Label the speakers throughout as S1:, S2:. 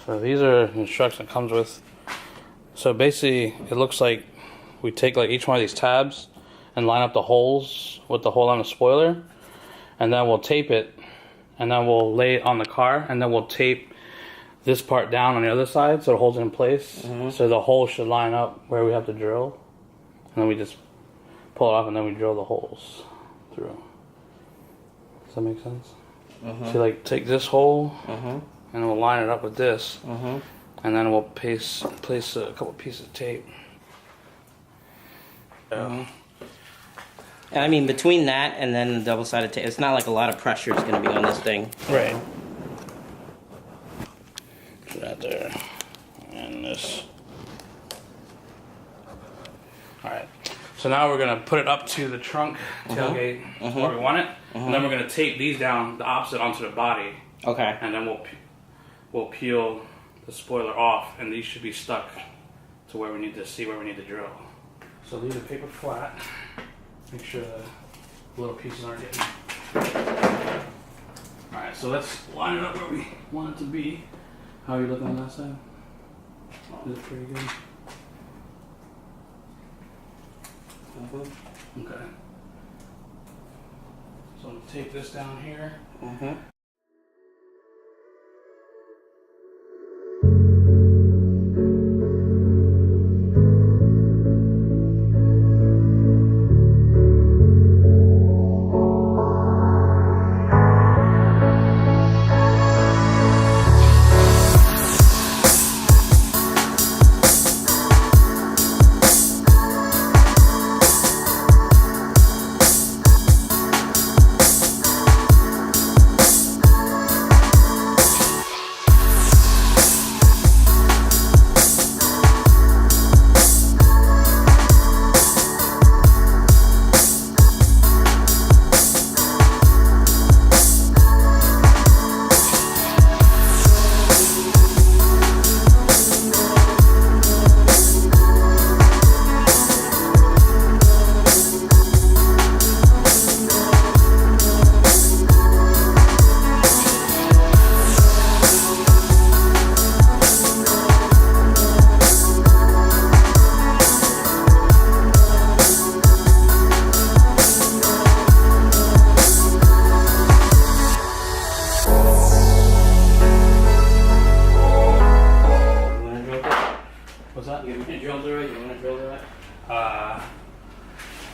S1: So these are the instructions it comes with. So basically, it looks like we take like each one of these tabs and line up the holes with the hole on the spoiler, and then we'll tape it, and then we'll lay it on the car, and then we'll tape this part down on the other side so it holds it in place. So the hole should line up where we have to drill, and then we just pull it off, and then we drill the holes through. Does that make sense? So like take this hole, and we'll line it up with this, and then we'll place a couple pieces of tape.
S2: And I mean, between that and then the double-sided tape, it's not like a lot of pressure is going to be on this thing.
S1: Right. That there, and this. All right. So now we're gonna put it up to the trunk tailgate where we want it, and then we're gonna tape these down the opposite onto the body.
S2: Okay.
S1: And then we'll peel the spoiler off, and these should be stuck to where we need to see where we need to drill. So leave the paper flat. Make sure the little pieces aren't getting. All right. So let's line it up where we want it to be. How are you looking on that side? Is it pretty good? Okay. So I'm gonna take this down here.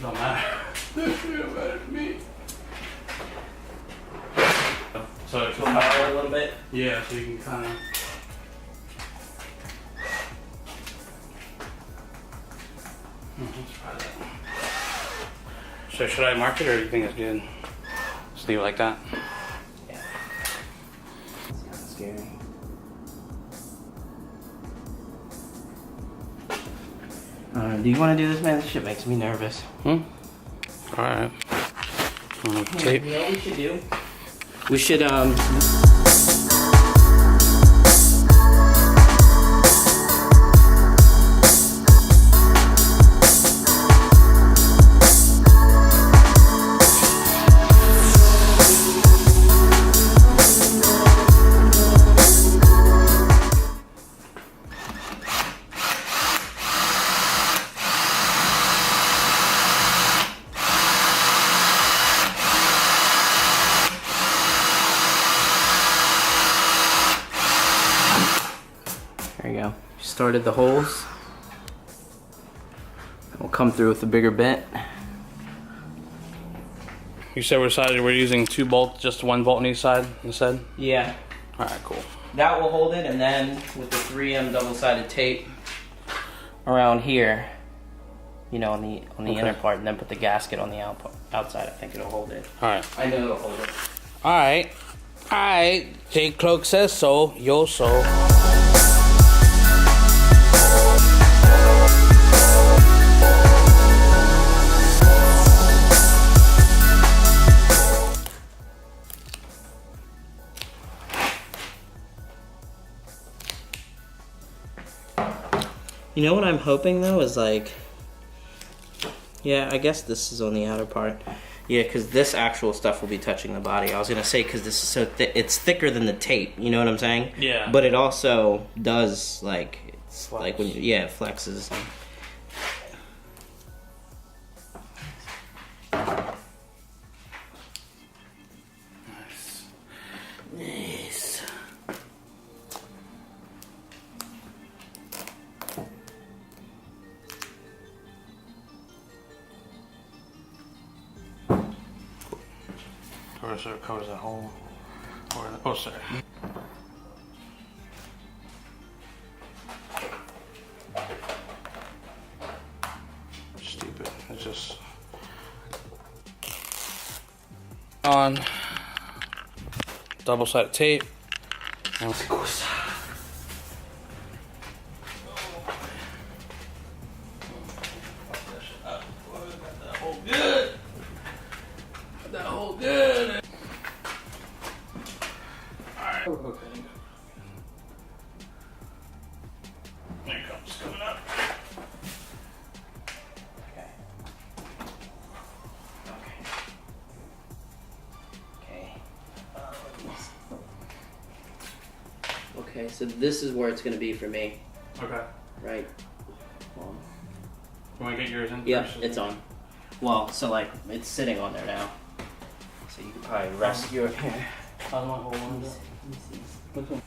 S1: Don't matter. Don't matter to me. So it's going power a little bit? Yeah, so you can kind of. Let's try that. So should I mark it, or do you think it's good? Just leave it like that?
S2: Yeah. It's kind of scary. Do you want to do this, man? This shit makes me nervous.
S1: Alright.
S2: Tape. You know what we should do? We should, there you go. Started the holes. We'll come through with a bigger bit.
S1: You said we decided we're using 2 bolts, just 1 bolt on each side instead?
S2: Yeah.
S1: Alright, cool.
S2: That will hold it, and then with the 3M double-sided tape around here, you know, on the inner part, and then put the gasket on the outside. I think it'll hold it.
S1: Alright.
S2: I know it'll hold it.
S1: Alright. Alright. J. Cloak says so. Yo so.
S2: You know what I'm hoping though is like, yeah, I guess this is on the outer part. Yeah, because this actual stuff will be touching the body. I was gonna say because this is so thick, it's thicker than the tape. You know what I'm saying?
S1: Yeah.
S2: But it also does like it's
S1: Flex.
S2: like when it flexes.
S1: Nice. Covers that hole. Oh, sorry. Stupid. It's just on double-sided tape. And that hole good. Alright. Okay. There it comes, coming up.
S2: Okay. Okay, so this is where it's going to be for me,
S1: Okay.
S2: right? Well,
S1: You want to get yours in?
S2: yeah,
S1: first?
S2: it's on. Well, so like, it's sitting on there now. So you can probably rest your here.
S1: How's my hole on
S2: Let me see.
S1: Which one?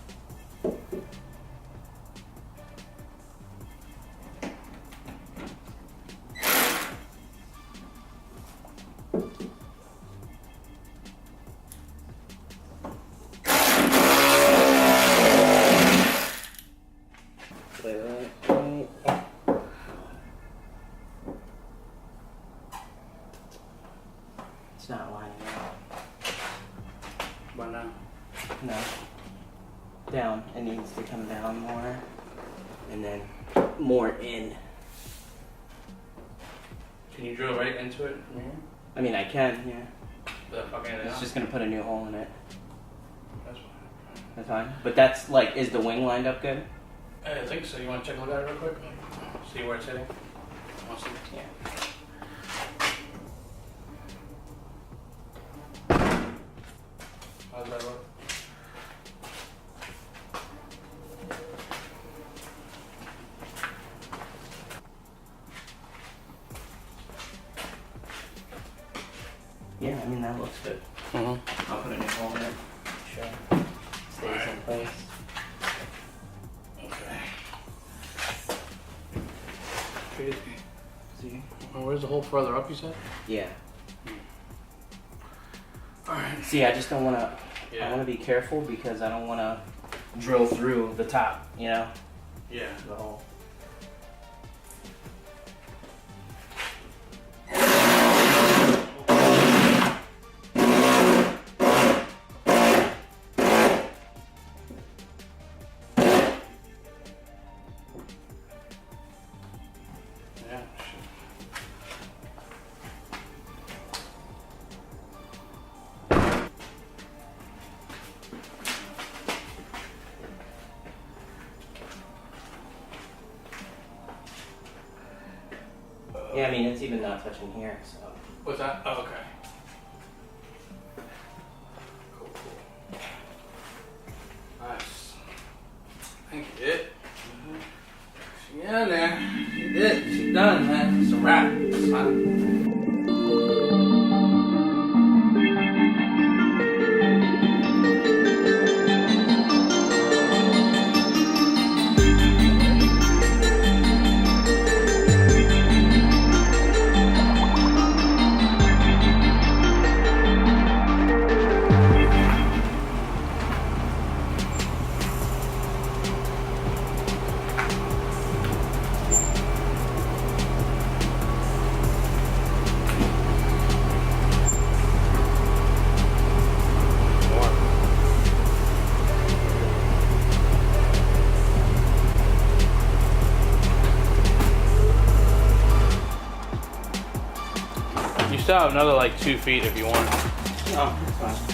S2: It's not lining up.
S1: Why not?
S2: No. Down. It needs to come down more. And then more in.
S1: Can you drill right into it?
S2: I mean, I can, yeah.
S1: The fucking
S2: It's just gonna put a new hole in it.
S1: That's fine.
S2: That's fine. But that's like, is the wing lined up good?
S1: I think so. You want to check a look at it real quick? See where it's hitting? Want to see?
S2: Yeah.
S1: How's that look?
S2: Yeah, I mean, that looks good.
S1: Mm-hmm.
S2: I'll put a new hole in it. Sure. Stays in place.
S1: Okay. Crazy.
S2: See?
S1: Well, where's the hole further up, you said?
S2: Yeah.
S1: Alright.
S2: See, I just don't want to. I
S1: Yeah.
S2: want to be careful because I don't want to drill through the top. You know,
S1: Yeah.
S2: the hole.
S1: Yeah.
S2: Yeah, I mean, it's even not touching here, so.
S1: What's that? Oh, okay. Cool, cool. Nice. Thank you. She in there. She did. She done, man. It's a wrap. It's fine. You still have another like 2 feet if you want.
S2: No, it's fine.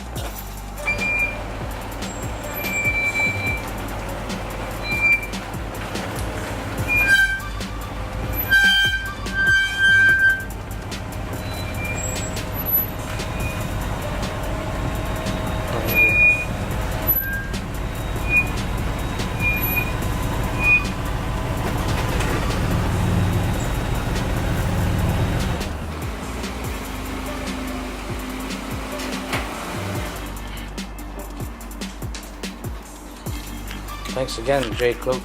S1: Thanks again, Jake Luke.